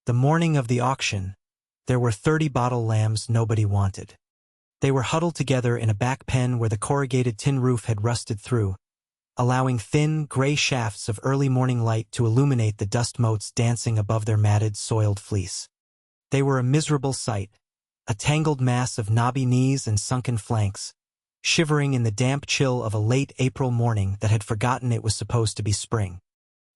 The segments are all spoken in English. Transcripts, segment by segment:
The morning of the auction, there were 30 bottle lambs nobody wanted. They were huddled together in a back pen where the corrugated tin roof had rusted through, allowing thin, gray shafts of early morning light to illuminate the dust motes dancing above their matted, soiled fleece. They were a miserable sight, a tangled mass of knobby knees and sunken flanks, shivering in the damp chill of a late April morning that had forgotten it was supposed to be spring.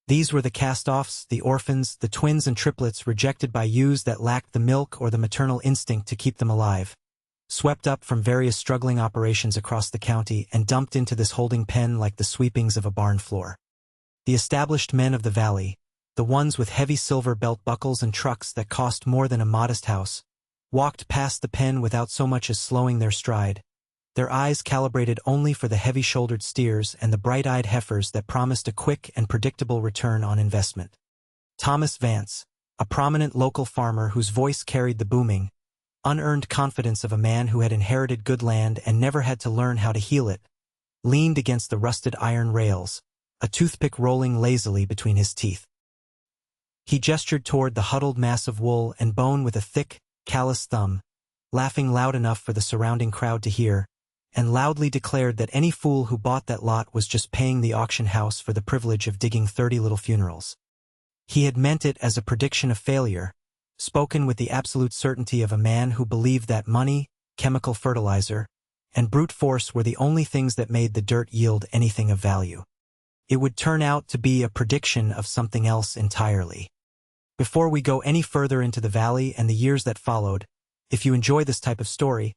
These were the cast-offs, the orphans, the twins and triplets rejected by ewes that lacked the milk or the maternal instinct to keep them alive, swept up from various struggling operations across the county and dumped into this holding pen like the sweepings of a barn floor. The established men of the valley, the ones with heavy silver belt buckles and trucks that cost more than a modest house, walked past the pen without so much as slowing their stride, their eyes calibrated only for the heavy-shouldered steers and the bright-eyed heifers that promised a quick and predictable return on investment. Thomas Vance, a prominent local farmer whose voice carried the booming, unearned confidence of a man who had inherited good land and never had to learn how to heal it, leaned against the rusted iron rails, a toothpick rolling lazily between his teeth. He gestured toward the huddled mass of wool and bone with a thick, calloused thumb, laughing loud enough for the surrounding crowd to hear, and loudly declared that any fool who bought that lot was just paying the auction house for the privilege of digging 30 little funerals. He had meant it as a prediction of failure, spoken with the absolute certainty of a man who believed that money, chemical fertilizer, and brute force were the only things that made the dirt yield anything of value. It would turn out to be a prediction of something else entirely. Before we go any further into the valley and the years that followed, if you enjoy this type of story,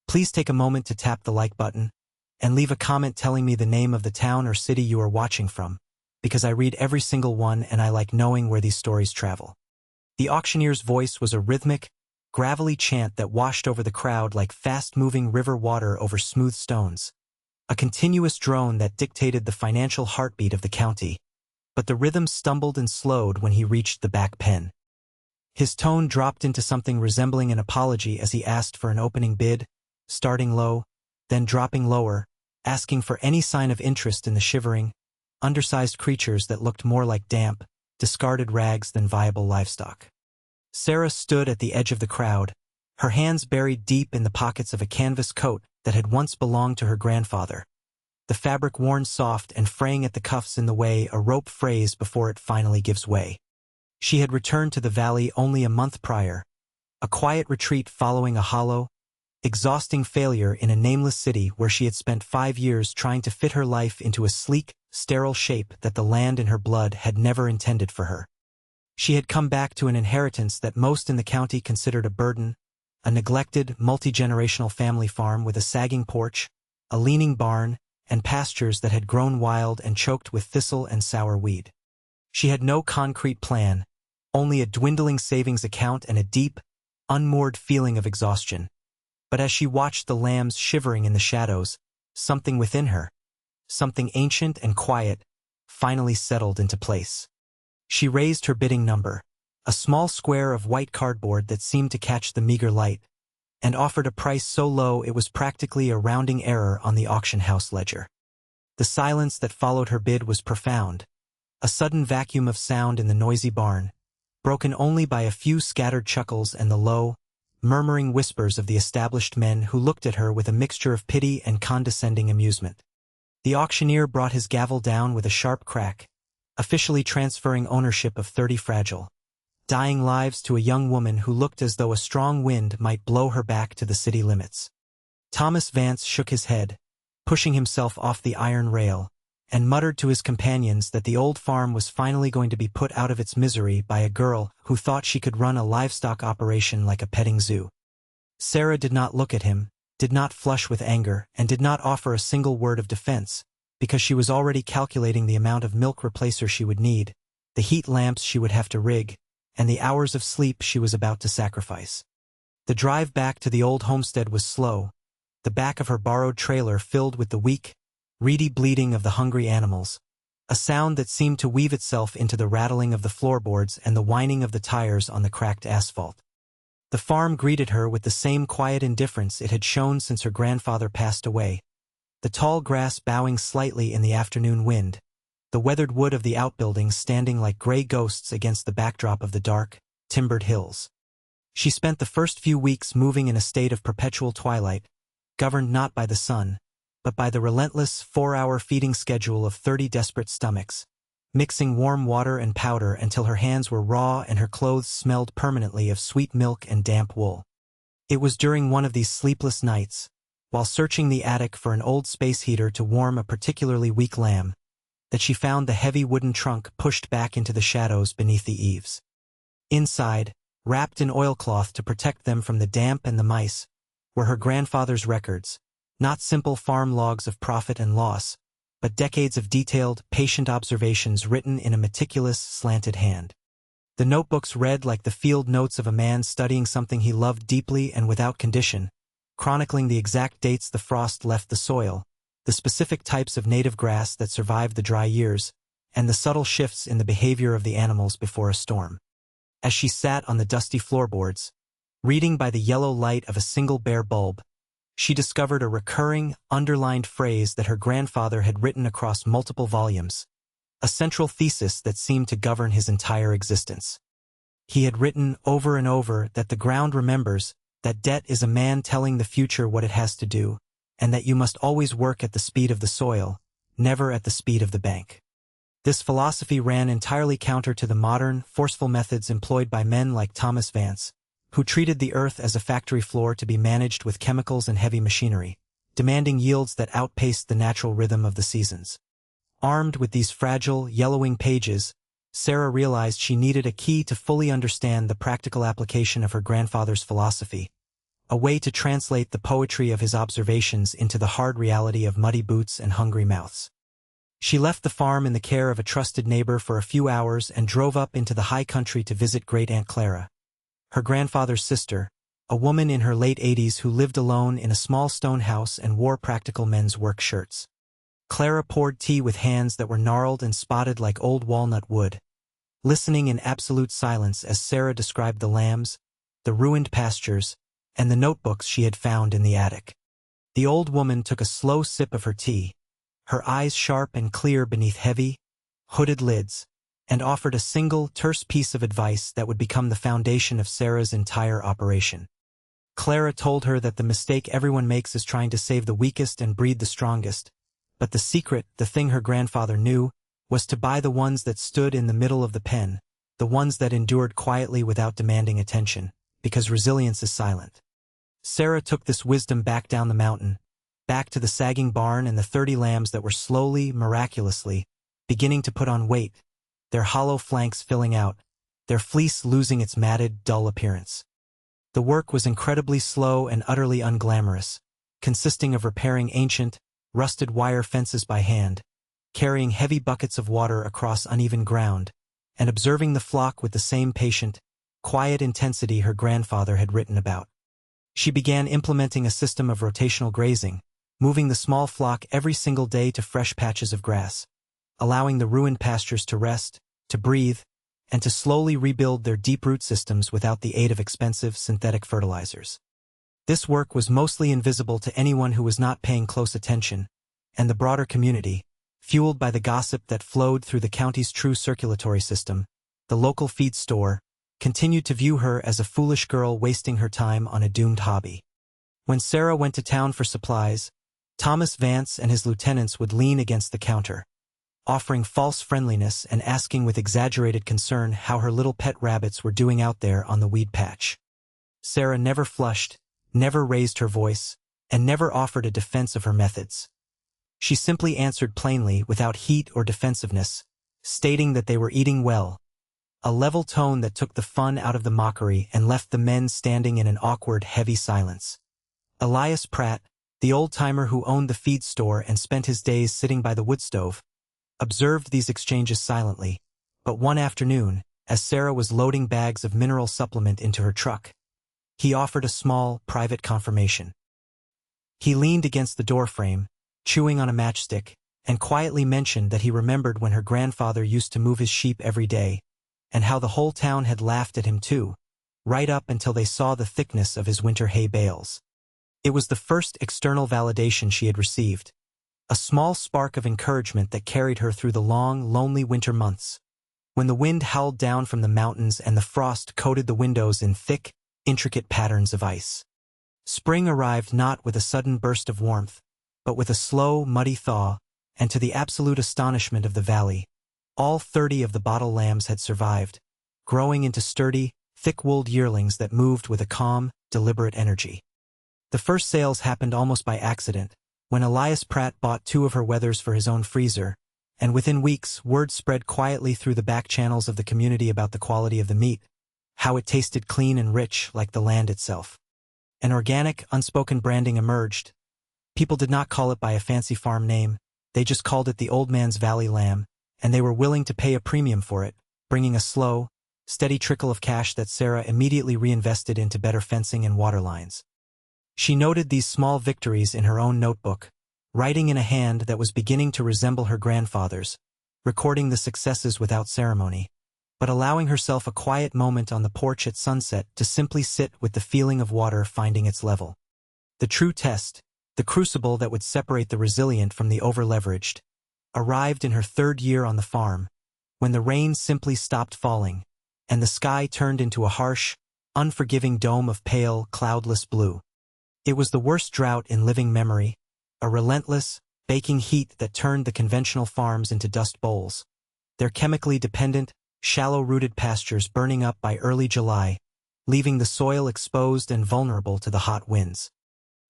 please take a moment to tap the like button and leave a comment telling me the name of the town or city you are watching from, because I read every single one and I like knowing where these stories travel. The auctioneer's voice was a rhythmic, gravelly chant that washed over the crowd like fast-moving river water over smooth stones, a continuous drone that dictated the financial heartbeat of the county, but the rhythm stumbled and slowed when he reached the back pen. His tone dropped into something resembling an apology as he asked for an opening bid, starting low, then dropping lower, asking for any sign of interest in the shivering, undersized creatures that looked more like damp, discarded rags than viable livestock. Sarah stood at the edge of the crowd, her hands buried deep in the pockets of a canvas coat that had once belonged to her grandfather, the fabric worn soft and fraying at the cuffs in the way a rope frays before it finally gives way. She had returned to the valley only a month prior, a quiet retreat following a hollow, exhausting failure in a nameless city where she had spent 5 years trying to fit her life into a sleek, sterile shape that the land in her blood had never intended for her. She had come back to an inheritance that most in the county considered a burden, a neglected, multi-generational family farm with a sagging porch, a leaning barn, and pastures that had grown wild and choked with thistle and sour weed. She had no concrete plan, only a dwindling savings account and a deep, unmoored feeling of exhaustion. But as she watched the lambs shivering in the shadows, something within her, something ancient and quiet, finally settled into place. She raised her bidding number, a small square of white cardboard that seemed to catch the meager light, and offered a price so low it was practically a rounding error on the auction house ledger. The silence that followed her bid was profound, a sudden vacuum of sound in the noisy barn, broken only by a few scattered chuckles and the low, murmuring whispers of the established men who looked at her with a mixture of pity and condescending amusement. The auctioneer brought his gavel down with a sharp crack, officially transferring ownership of 30 fragile, dying lives to a young woman who looked as though a strong wind might blow her back to the city limits. Thomas Vance shook his head, pushing himself off the iron rail, and muttered to his companions that the old farm was finally going to be put out of its misery by a girl who thought she could run a livestock operation like a petting zoo. Sarah did not look at him, did not flush with anger, and did not offer a single word of defense, because she was already calculating the amount of milk replacer she would need, the heat lamps she would have to rig, and the hours of sleep she was about to sacrifice. The drive back to the old homestead was slow, the back of her borrowed trailer filled with the weak, reedy bleating of the hungry animals, a sound that seemed to weave itself into the rattling of the floorboards and the whining of the tires on the cracked asphalt. The farm greeted her with the same quiet indifference it had shown since her grandfather passed away, the tall grass bowing slightly in the afternoon wind, the weathered wood of the outbuildings standing like gray ghosts against the backdrop of the dark, timbered hills. She spent the first few weeks moving in a state of perpetual twilight, governed not by the sun, but by the relentless 4-hour feeding schedule of 30 desperate stomachs, mixing warm water and powder until her hands were raw and her clothes smelled permanently of sweet milk and damp wool. It was during one of these sleepless nights, while searching the attic for an old space heater to warm a particularly weak lamb, that she found the heavy wooden trunk pushed back into the shadows beneath the eaves. Inside, wrapped in oilcloth to protect them from the damp and the mice, were her grandfather's records, not simple farm logs of profit and loss, but decades of detailed, patient observations written in a meticulous, slanted hand. The notebooks read like the field notes of a man studying something he loved deeply and without condition, chronicling the exact dates the frost left the soil, the specific types of native grass that survived the dry years, and the subtle shifts in the behavior of the animals before a storm. As she sat on the dusty floorboards, reading by the yellow light of a single bare bulb, she discovered a recurring, underlined phrase that her grandfather had written across multiple volumes, a central thesis that seemed to govern his entire existence. He had written over and over that the ground remembers, that debt is a man telling the future what it has to do, and that you must always work at the speed of the soil, never at the speed of the bank. This philosophy ran entirely counter to the modern, forceful methods employed by men like Thomas Vance, who treated the earth as a factory floor to be managed with chemicals and heavy machinery, demanding yields that outpaced the natural rhythm of the seasons. Armed with these fragile, yellowing pages, Sarah realized she needed a key to fully understand the practical application of her grandfather's philosophy, a way to translate the poetry of his observations into the hard reality of muddy boots and hungry mouths. She left the farm in the care of a trusted neighbor for a few hours and drove up into the high country to visit Great-Aunt Clara, her grandfather's sister, a woman in her late 80s who lived alone in a small stone house and wore practical men's work shirts. Clara poured tea with hands that were gnarled and spotted like old walnut wood, listening in absolute silence as Sarah described the lambs, the ruined pastures, and the notebooks she had found in the attic. The old woman took a slow sip of her tea, her eyes sharp and clear beneath heavy, hooded lids, and offered a single, terse piece of advice that would become the foundation of Sarah's entire operation. Clara told her that the mistake everyone makes is trying to save the weakest and breed the strongest, but the secret, the thing her grandfather knew, was to buy the ones that stood in the middle of the pen, the ones that endured quietly without demanding attention, because resilience is silent. Sarah took this wisdom back down the mountain, back to the sagging barn and the 30 lambs that were slowly, miraculously, beginning to put on weight, their hollow flanks filling out, their fleece losing its matted, dull appearance. The work was incredibly slow and utterly unglamorous, consisting of repairing ancient, rusted wire fences by hand, carrying heavy buckets of water across uneven ground, and observing the flock with the same patient, quiet intensity her grandfather had written about. She began implementing a system of rotational grazing, moving the small flock every single day to fresh patches of grass, allowing the ruined pastures to rest, to breathe, and to slowly rebuild their deep root systems without the aid of expensive synthetic fertilizers. This work was mostly invisible to anyone who was not paying close attention, and the broader community, fueled by the gossip that flowed through the county's true circulatory system, the local feed store, continued to view her as a foolish girl wasting her time on a doomed hobby. When Sarah went to town for supplies, Thomas Vance and his lieutenants would lean against the counter, offering false friendliness and asking with exaggerated concern how her little pet rabbits were doing out there on the weed patch. Sarah never flushed, never raised her voice, and never offered a defense of her methods. She simply answered plainly without heat or defensiveness, stating that they were eating well, a level tone that took the fun out of the mockery and left the men standing in an awkward, heavy silence. Elias Pratt, the old-timer who owned the feed store and spent his days sitting by the wood stove, observed these exchanges silently, but one afternoon, as Sarah was loading bags of mineral supplement into her truck, he offered a small, private confirmation. He leaned against the doorframe, chewing on a matchstick, and quietly mentioned that he remembered when her grandfather used to move his sheep every day, and how the whole town had laughed at him too, right up until they saw the thickness of his winter hay bales. It was the first external validation she had received, a small spark of encouragement that carried her through the long, lonely winter months. when the wind howled down from the mountains and the frost coated the windows in thick, intricate patterns of ice. Spring arrived not with a sudden burst of warmth, but with a slow, muddy thaw, and to the absolute astonishment of the valley, all 30 of the bottle lambs had survived, growing into sturdy, thick-wooled yearlings that moved with a calm, deliberate energy. The first sales happened almost by accident, when Elias Pratt bought 2 of her wethers for his own freezer, and within weeks word spread quietly through the back channels of the community about the quality of the meat, how it tasted clean and rich like the land itself. An organic, unspoken branding emerged. People did not call it by a fancy farm name, they just called it the Old Man's Valley Lamb, and they were willing to pay a premium for it, bringing a slow, steady trickle of cash that Sarah immediately reinvested into better fencing and water lines. She noted these small victories in her own notebook, writing in a hand that was beginning to resemble her grandfather's, recording the successes without ceremony, but allowing herself a quiet moment on the porch at sunset to simply sit with the feeling of water finding its level. The true test, the crucible that would separate the resilient from the over-leveraged, arrived in her 3rd year on the farm, when the rain simply stopped falling, and the sky turned into a harsh, unforgiving dome of pale, cloudless blue. It was the worst drought in living memory, a relentless, baking heat that turned the conventional farms into dust bowls, their chemically dependent, shallow-rooted pastures burning up by early July, leaving the soil exposed and vulnerable to the hot winds.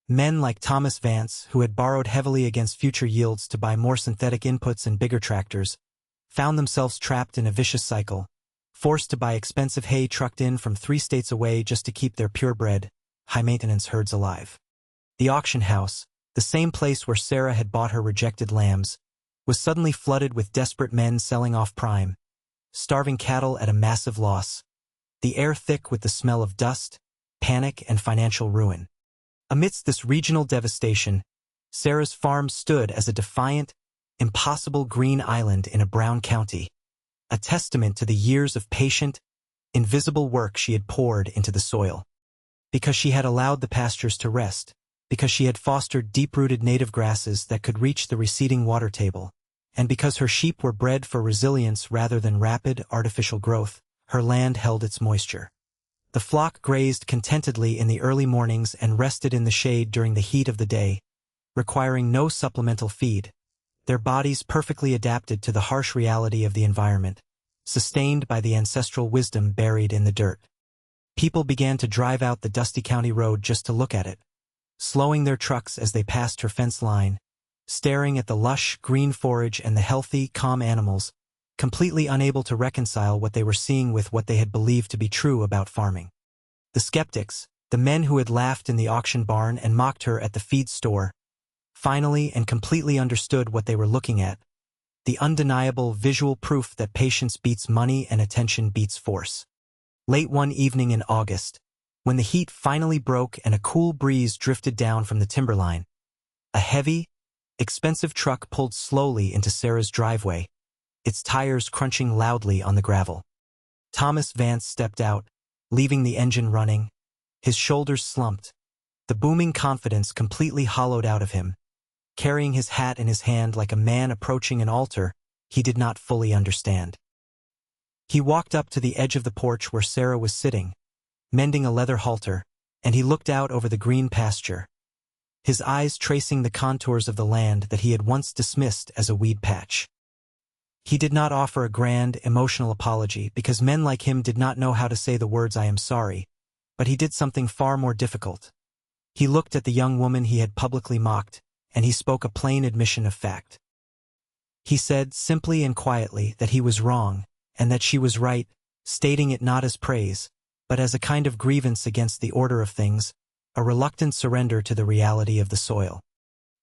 Men like Thomas Vance, who had borrowed heavily against future yields to buy more synthetic inputs and bigger tractors, found themselves trapped in a vicious cycle, forced to buy expensive hay trucked in from 3 states away just to keep their purebred, high-maintenance herds alive. The auction house, the same place where Sarah had bought her rejected lambs, was suddenly flooded with desperate men selling off prime, starving cattle at a massive loss, the air thick with the smell of dust, panic, and financial ruin. Amidst this regional devastation, Sarah's farm stood as a defiant, impossible green island in a brown county, a testament to the years of patient, invisible work she had poured into the soil. Because she had allowed the pastures to rest, because she had fostered deep-rooted native grasses that could reach the receding water table, and because her sheep were bred for resilience rather than rapid, artificial growth, her land held its moisture. The flock grazed contentedly in the early mornings and rested in the shade during the heat of the day, requiring no supplemental feed, their bodies perfectly adapted to the harsh reality of the environment, sustained by the ancestral wisdom buried in the dirt. People began to drive out the dusty county road just to look at it, slowing their trucks as they passed her fence line, staring at the lush, green forage and the healthy, calm animals, completely unable to reconcile what they were seeing with what they had believed to be true about farming. The skeptics, the men who had laughed in the auction barn and mocked her at the feed store, finally and completely understood what they were looking at, the undeniable visual proof that patience beats money and attention beats force. Late one evening in August, when the heat finally broke and a cool breeze drifted down from the timberline, a heavy, expensive truck pulled slowly into Sarah's driveway, its tires crunching loudly on the gravel. Thomas Vance stepped out, leaving the engine running, his shoulders slumped, the booming confidence completely hollowed out of him, carrying his hat in his hand like a man approaching an altar he did not fully understand. He walked up to the edge of the porch where Sarah was sitting, mending a leather halter, and he looked out over the green pasture, his eyes tracing the contours of the land that he had once dismissed as a weed patch. He did not offer a grand, emotional apology because men like him did not know how to say the words "I am sorry," but he did something far more difficult. He looked at the young woman he had publicly mocked, and he spoke a plain admission of fact. He said simply and quietly that he was wrong, and that she was right, stating it not as praise, but as a kind of grievance against the order of things, a reluctant surrender to the reality of the soil.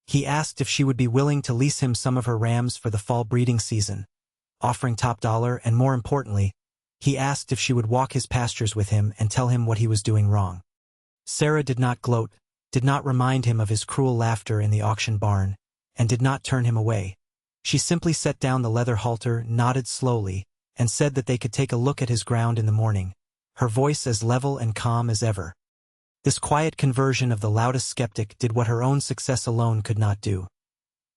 He asked if she would be willing to lease him some of her rams for the fall breeding season, offering top dollar, and more importantly, he asked if she would walk his pastures with him and tell him what he was doing wrong. Sarah did not gloat, did not remind him of his cruel laughter in the auction barn, and did not turn him away. She simply set down the leather halter, nodded slowly, and said that they could take a look at his ground in the morning, her voice as level and calm as ever. This quiet conversion of the loudest skeptic did what her own success alone could not do.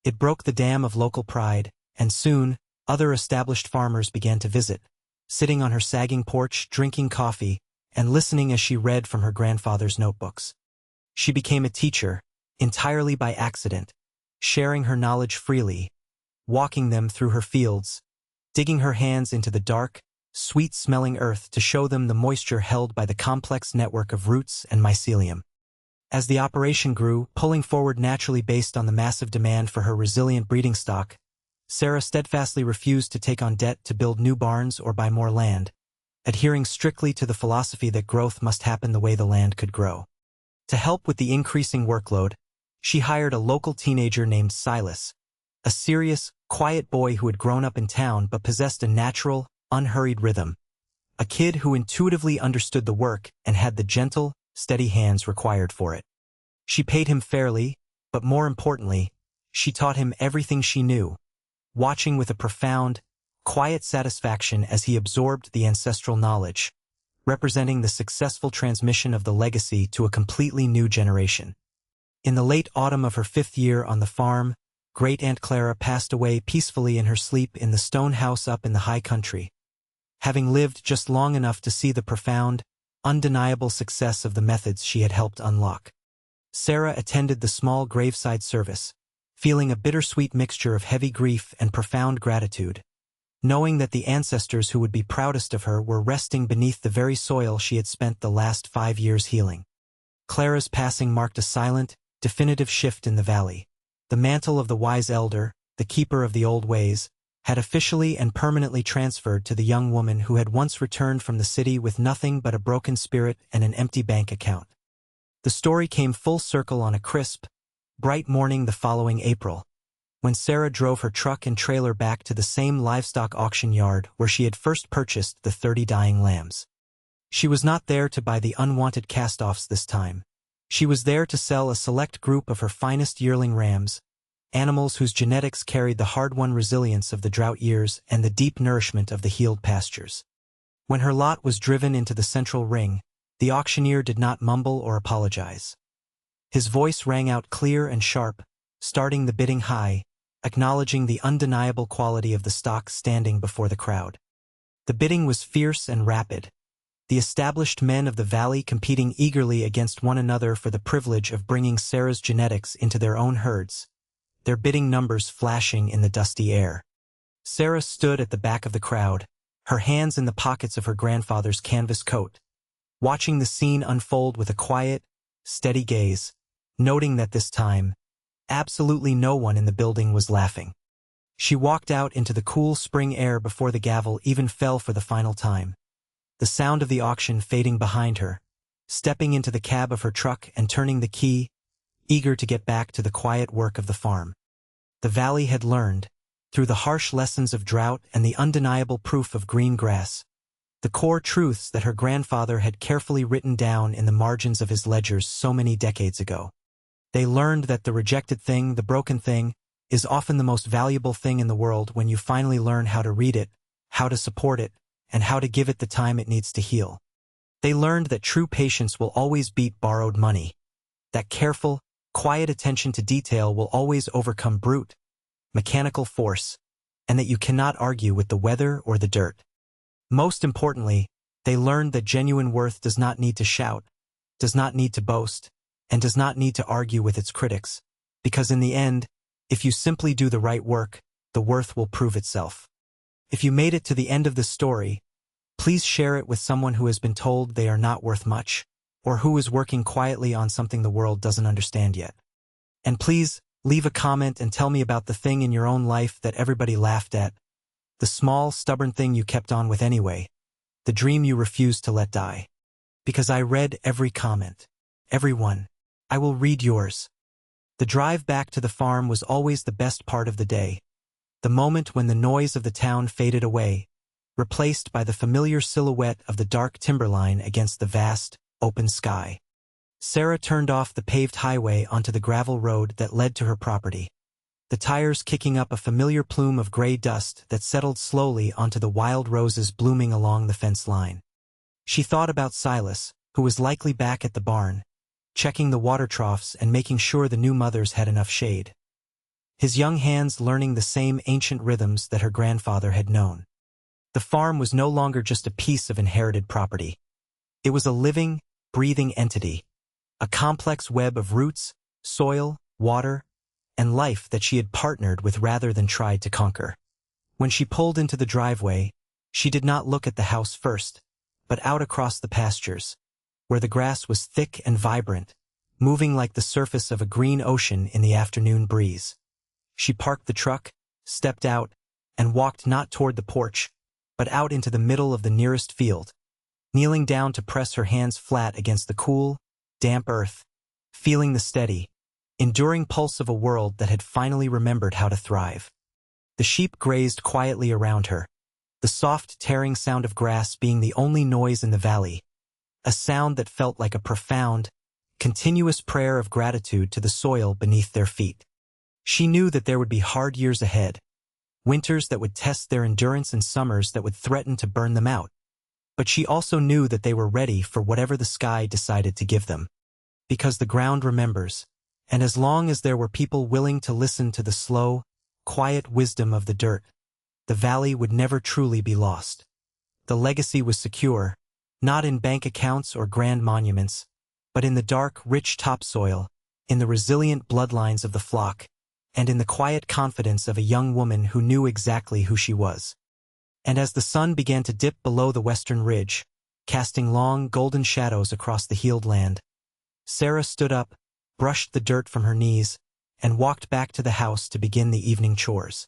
It broke the dam of local pride, and soon, other established farmers began to visit, sitting on her sagging porch, drinking coffee, and listening as she read from her grandfather's notebooks. She became a teacher, entirely by accident, sharing her knowledge freely, walking them through her fields, digging her hands into the dark, sweet-smelling earth to show them the moisture held by the complex network of roots and mycelium. As the operation grew, pulling forward naturally based on the massive demand for her resilient breeding stock, Sarah steadfastly refused to take on debt to build new barns or buy more land, adhering strictly to the philosophy that growth must happen the way the land could grow. To help with the increasing workload, she hired a local teenager named Silas, a serious, quiet boy who had grown up in town but possessed a natural, unhurried rhythm, a kid who intuitively understood the work and had the gentle, steady hands required for it. She paid him fairly, but more importantly, she taught him everything she knew, watching with a profound, quiet satisfaction as he absorbed the ancestral knowledge, representing the successful transmission of the legacy to a completely new generation. In the late autumn of her 5th year on the farm, Great-Aunt Clara passed away peacefully in her sleep in the stone house up in the high country, having lived just long enough to see the profound, undeniable success of the methods she had helped unlock. Sarah attended the small graveside service, feeling a bittersweet mixture of heavy grief and profound gratitude, knowing that the ancestors who would be proudest of her were resting beneath the very soil she had spent the last 5 years healing. Clara's passing marked a silent, definitive shift in the valley. The mantle of the wise elder, the keeper of the old ways, had officially and permanently transferred to the young woman who had once returned from the city with nothing but a broken spirit and an empty bank account. The story came full circle on a crisp, bright morning the following April, when Sarah drove her truck and trailer back to the same livestock auction yard where she had first purchased the 30 dying lambs. She was not there to buy the unwanted cast-offs this time. She was there to sell a select group of her finest yearling rams, animals whose genetics carried the hard-won resilience of the drought years and the deep nourishment of the healed pastures. When her lot was driven into the central ring, the auctioneer did not mumble or apologize. His voice rang out clear and sharp, starting the bidding high, acknowledging the undeniable quality of the stock standing before the crowd. The bidding was fierce and rapid, the established men of the valley competing eagerly against one another for the privilege of bringing Sarah's genetics into their own herds, their bidding numbers flashing in the dusty air. Sarah stood at the back of the crowd, her hands in the pockets of her grandfather's canvas coat, watching the scene unfold with a quiet, steady gaze, noting that this time, absolutely no one in the building was laughing. She walked out into the cool spring air before the gavel even fell for the final time, the sound of the auction fading behind her, stepping into the cab of her truck and turning the key, eager to get back to the quiet work of the farm. The valley had learned, through the harsh lessons of drought and the undeniable proof of green grass, the core truths that her grandfather had carefully written down in the margins of his ledgers so many decades ago. They learned that the rejected thing, the broken thing, is often the most valuable thing in the world when you finally learn how to read it, how to support it, and how to give it the time it needs to heal. They learned that true patience will always beat borrowed money, that careful, quiet attention to detail will always overcome brute, mechanical force, and that you cannot argue with the weather or the dirt. Most importantly, they learned that genuine worth does not need to shout, does not need to boast, and does not need to argue with its critics, because in the end, if you simply do the right work, the worth will prove itself. If you made it to the end of this story, please share it with someone who has been told they are not worth much, or who is working quietly on something the world doesn't understand yet. And please, leave a comment and tell me about the thing in your own life that everybody laughed at, the small, stubborn thing you kept on with anyway, the dream you refused to let die. Because I read every comment. Every one. I will read yours. The drive back to the farm was always the best part of the day, the moment when the noise of the town faded away, replaced by the familiar silhouette of the dark timberline against the vast, open sky. Sarah turned off the paved highway onto the gravel road that led to her property, the tires kicking up a familiar plume of gray dust that settled slowly onto the wild roses blooming along the fence line. She thought about Silas, who was likely back at the barn, checking the water troughs and making sure the new mothers had enough shade. His young hands learning the same ancient rhythms that her grandfather had known. The farm was no longer just a piece of inherited property. It was a living, breathing entity, a complex web of roots, soil, water, and life that she had partnered with rather than tried to conquer. When she pulled into the driveway, she did not look at the house first, but out across the pastures, where the grass was thick and vibrant, moving like the surface of a green ocean in the afternoon breeze. She parked the truck, stepped out, and walked not toward the porch, but out into the middle of the nearest field, kneeling down to press her hands flat against the cool, damp earth, feeling the steady, enduring pulse of a world that had finally remembered how to thrive. The sheep grazed quietly around her, the soft tearing sound of grass being the only noise in the valley, a sound that felt like a profound, continuous prayer of gratitude to the soil beneath their feet. She knew that there would be hard years ahead, winters that would test their endurance and summers that would threaten to burn them out. But she also knew that they were ready for whatever the sky decided to give them. Because the ground remembers, and as long as there were people willing to listen to the slow, quiet wisdom of the dirt, the valley would never truly be lost. The legacy was secure, not in bank accounts or grand monuments, but in the dark, rich topsoil, in the resilient bloodlines of the flock, and in the quiet confidence of a young woman who knew exactly who she was. And as the sun began to dip below the western ridge, casting long, golden shadows across the healed land, Sarah stood up, brushed the dirt from her knees, and walked back to the house to begin the evening chores.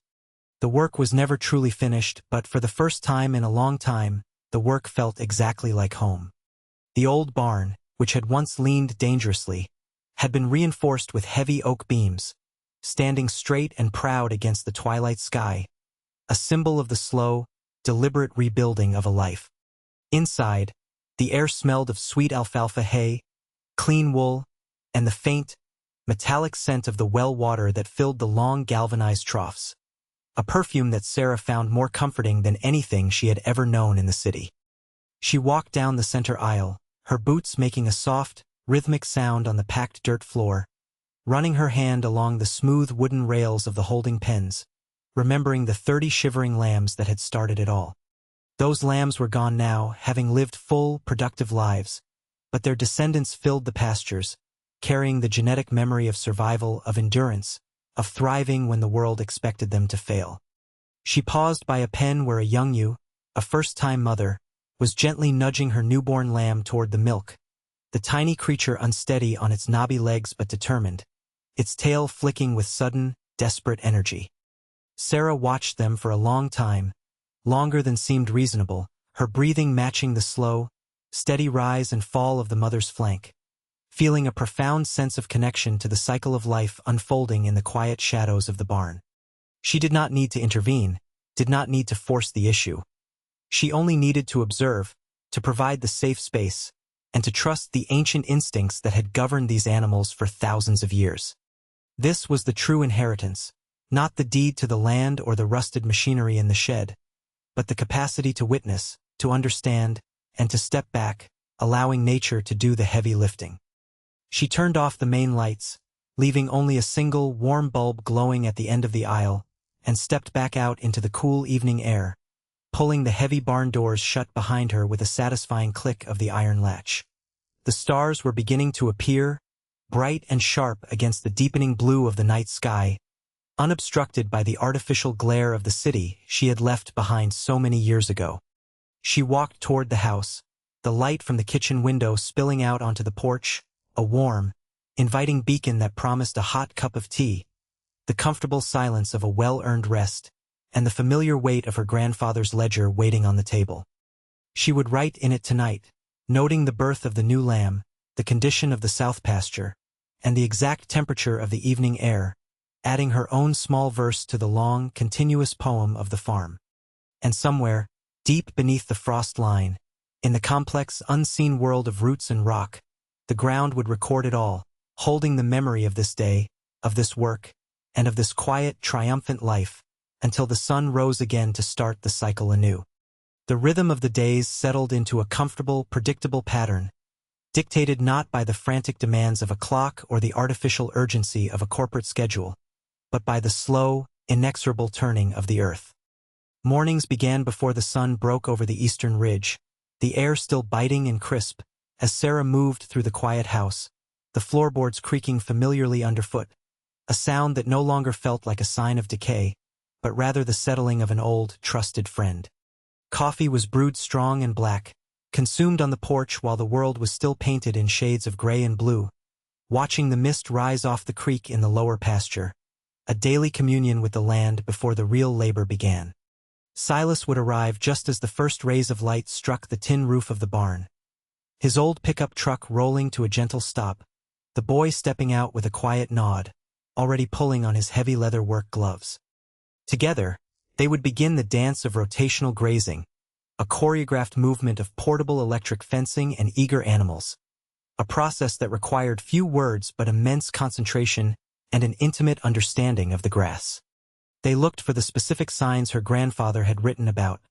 The work was never truly finished, but for the first time in a long time, the work felt exactly like home. The old barn, which had once leaned dangerously, had been reinforced with heavy oak beams, standing straight and proud against the twilight sky, a symbol of the slow, deliberate rebuilding of a life. Inside, the air smelled of sweet alfalfa hay, clean wool, and the faint, metallic scent of the well water that filled the long galvanized troughs, a perfume that Sarah found more comforting than anything she had ever known in the city. She walked down the center aisle, her boots making a soft, rhythmic sound on the packed dirt floor, running her hand along the smooth wooden rails of the holding pens, remembering the 30 shivering lambs that had started it all. Those lambs were gone now, having lived full, productive lives, but their descendants filled the pastures, carrying the genetic memory of survival, of endurance, of thriving when the world expected them to fail. She paused by a pen where a young ewe, a first-time mother, was gently nudging her newborn lamb toward the milk, the tiny creature unsteady on its knobby legs but determined, its tail flicking with sudden, desperate energy. Sarah watched them for a long time, longer than seemed reasonable, her breathing matching the slow, steady rise and fall of the mother's flank, feeling a profound sense of connection to the cycle of life unfolding in the quiet shadows of the barn. She did not need to intervene, did not need to force the issue. She only needed to observe, to provide the safe space, and to trust the ancient instincts that had governed these animals for thousands of years. This was the true inheritance, not the deed to the land or the rusted machinery in the shed, but the capacity to witness, to understand, and to step back, allowing nature to do the heavy lifting. She turned off the main lights, leaving only a single warm bulb glowing at the end of the aisle, and stepped back out into the cool evening air, pulling the heavy barn doors shut behind her with a satisfying click of the iron latch. The stars were beginning to appear, bright and sharp against the deepening blue of the night sky, unobstructed by the artificial glare of the city she had left behind so many years ago. She walked toward the house, the light from the kitchen window spilling out onto the porch, a warm, inviting beacon that promised a hot cup of tea, the comfortable silence of a well-earned rest, and the familiar weight of her grandfather's ledger waiting on the table. She would write in it tonight, noting the birth of the new lamb, the condition of the south pasture, and the exact temperature of the evening air, adding her own small verse to the long, continuous poem of the farm. And somewhere, deep beneath the frost line, in the complex, unseen world of roots and rock, the ground would record it all, holding the memory of this day, of this work, and of this quiet, triumphant life, until the sun rose again to start the cycle anew. The rhythm of the days settled into a comfortable, predictable pattern, dictated not by the frantic demands of a clock or the artificial urgency of a corporate schedule, but by the slow, inexorable turning of the earth. Mornings began before the sun broke over the eastern ridge, the air still biting and crisp, as Sarah moved through the quiet house, the floorboards creaking familiarly underfoot, a sound that no longer felt like a sign of decay, but rather the settling of an old, trusted friend. Coffee was brewed strong and black, consumed on the porch while the world was still painted in shades of gray and blue, watching the mist rise off the creek in the lower pasture, a daily communion with the land before the real labor began. Silas would arrive just as the first rays of light struck the tin roof of the barn. His old pickup truck rolling to a gentle stop, the boy stepping out with a quiet nod, already pulling on his heavy leather work gloves. Together, they would begin the dance of rotational grazing, a choreographed movement of portable electric fencing and eager animals, a process that required few words but immense concentration and an intimate understanding of the grass. They looked for the specific signs her grandfather had written about: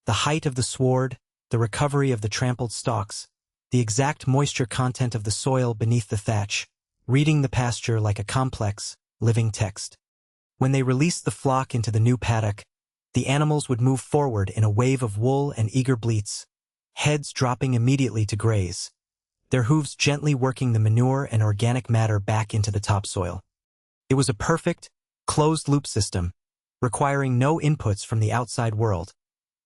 the height of the sward, the recovery of the trampled stalks, the exact moisture content of the soil beneath the thatch, reading the pasture like a complex, living text. When they released the flock into the new paddock, the animals would move forward in a wave of wool and eager bleats, heads dropping immediately to graze, their hooves gently working the manure and organic matter back into the topsoil. It was a perfect, closed-loop system, requiring no inputs from the outside world,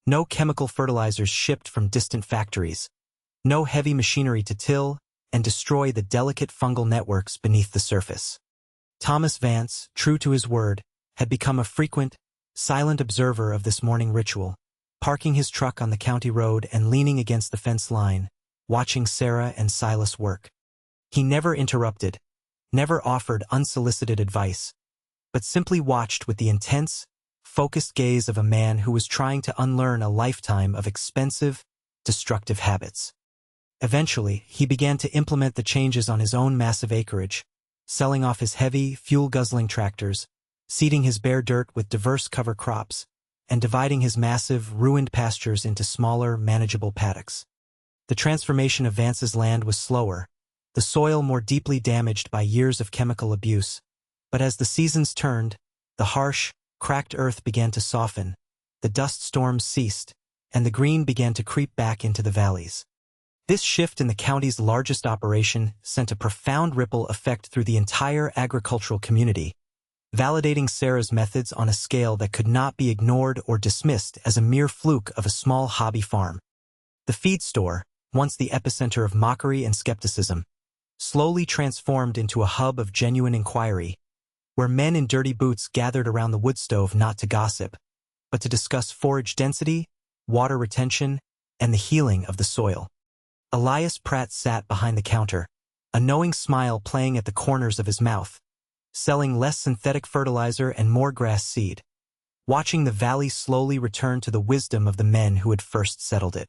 no chemical fertilizers shipped from distant factories, no heavy machinery to till and destroy the delicate fungal networks beneath the surface. Thomas Vance, true to his word, had become a frequent, silent observer of this morning ritual, parking his truck on the county road and leaning against the fence line, watching Sarah and Silas work. He never interrupted, never offered unsolicited advice, but simply watched with the intense, focused gaze of a man who was trying to unlearn a lifetime of expensive, destructive habits. Eventually, he began to implement the changes on his own massive acreage, selling off his heavy, fuel-guzzling tractors, seeding his bare dirt with diverse cover crops, and dividing his massive, ruined pastures into smaller, manageable paddocks. The transformation of Vance's land was slower, the soil more deeply damaged by years of chemical abuse, but as the seasons turned, the harsh, cracked earth began to soften, the dust storms ceased, and the green began to creep back into the valleys. This shift in the county's largest operation sent a profound ripple effect through the entire agricultural community, validating Sarah's methods on a scale that could not be ignored or dismissed as a mere fluke of a small hobby farm. The feed store, once the epicenter of mockery and skepticism, slowly transformed into a hub of genuine inquiry, where men in dirty boots gathered around the wood stove not to gossip, but to discuss forage density, water retention, and the healing of the soil. Elias Pratt sat behind the counter, a knowing smile playing at the corners of his mouth, selling less synthetic fertilizer and more grass seed, watching the valley slowly return to the wisdom of the men who had first settled it.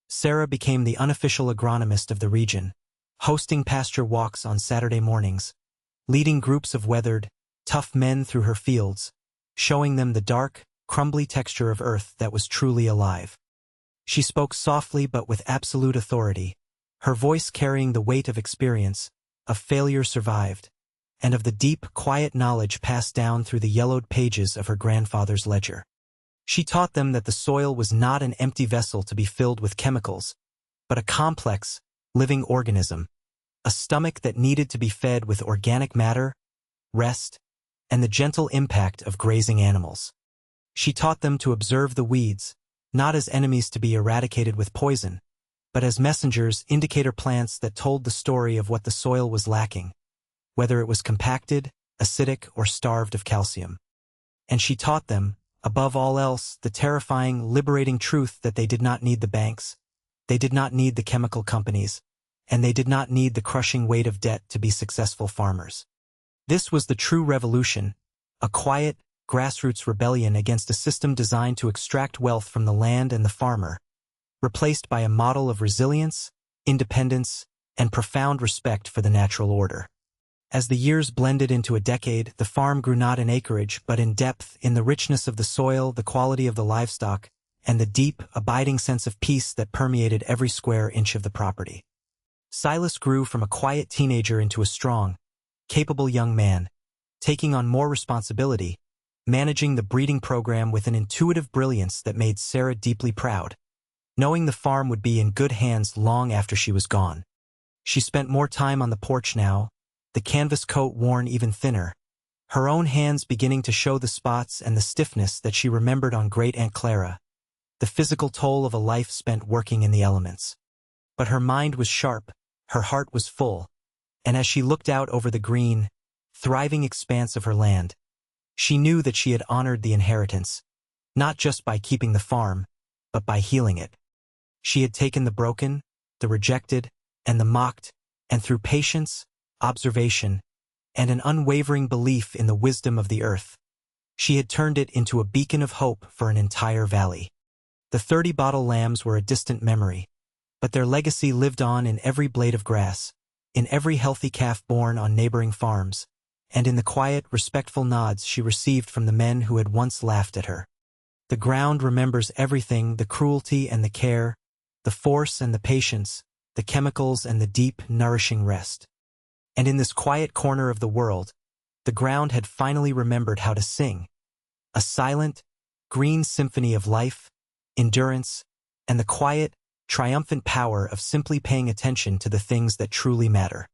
Sarah became the unofficial agronomist of the region, hosting pasture walks on Saturday mornings, leading groups of weathered, tough men through her fields, showing them the dark, crumbly texture of earth that was truly alive. She spoke softly but with absolute authority, her voice carrying the weight of experience, of failure survived, and of the deep, quiet knowledge passed down through the yellowed pages of her grandfather's ledger. She taught them that the soil was not an empty vessel to be filled with chemicals, but a complex, living organism, a stomach that needed to be fed with organic matter, rest, and the gentle impact of grazing animals. She taught them to observe the weeds, not as enemies to be eradicated with poison, but as messengers, indicator plants that told the story of what the soil was lacking, whether it was compacted, acidic, or starved of calcium. And she taught them, above all else, the terrifying, liberating truth that they did not need the banks, they did not need the chemical companies, and they did not need the crushing weight of debt to be successful farmers. This was the true revolution, a quiet, grassroots rebellion against a system designed to extract wealth from the land and the farmer, replaced by a model of resilience, independence, and profound respect for the natural order. As the years blended into a decade, the farm grew not in acreage but in depth, in the richness of the soil, the quality of the livestock, and the deep, abiding sense of peace that permeated every square inch of the property. Silas grew from a quiet teenager into a strong, capable young man, taking on more responsibility, managing the breeding program with an intuitive brilliance that made Sarah deeply proud. Knowing the farm would be in good hands long after she was gone. She spent more time on the porch now, the canvas coat worn even thinner, her own hands beginning to show the spots and the stiffness that she remembered on Great Aunt Clara, the physical toll of a life spent working in the elements. But her mind was sharp, her heart was full, and as she looked out over the green, thriving expanse of her land, she knew that she had honored the inheritance, not just by keeping the farm, but by healing it. She had taken the broken, the rejected, and the mocked, and through patience, observation, and an unwavering belief in the wisdom of the earth, she had turned it into a beacon of hope for an entire valley. The 30 bottle lambs were a distant memory, but their legacy lived on in every blade of grass, in every healthy calf born on neighboring farms, and in the quiet, respectful nods she received from the men who had once laughed at her. The ground remembers everything, the cruelty and the care, the force and the patience, the chemicals and the deep, nourishing rest. And in this quiet corner of the world, the ground had finally remembered how to sing, a silent, green symphony of life, endurance, and the quiet, triumphant power of simply paying attention to the things that truly matter.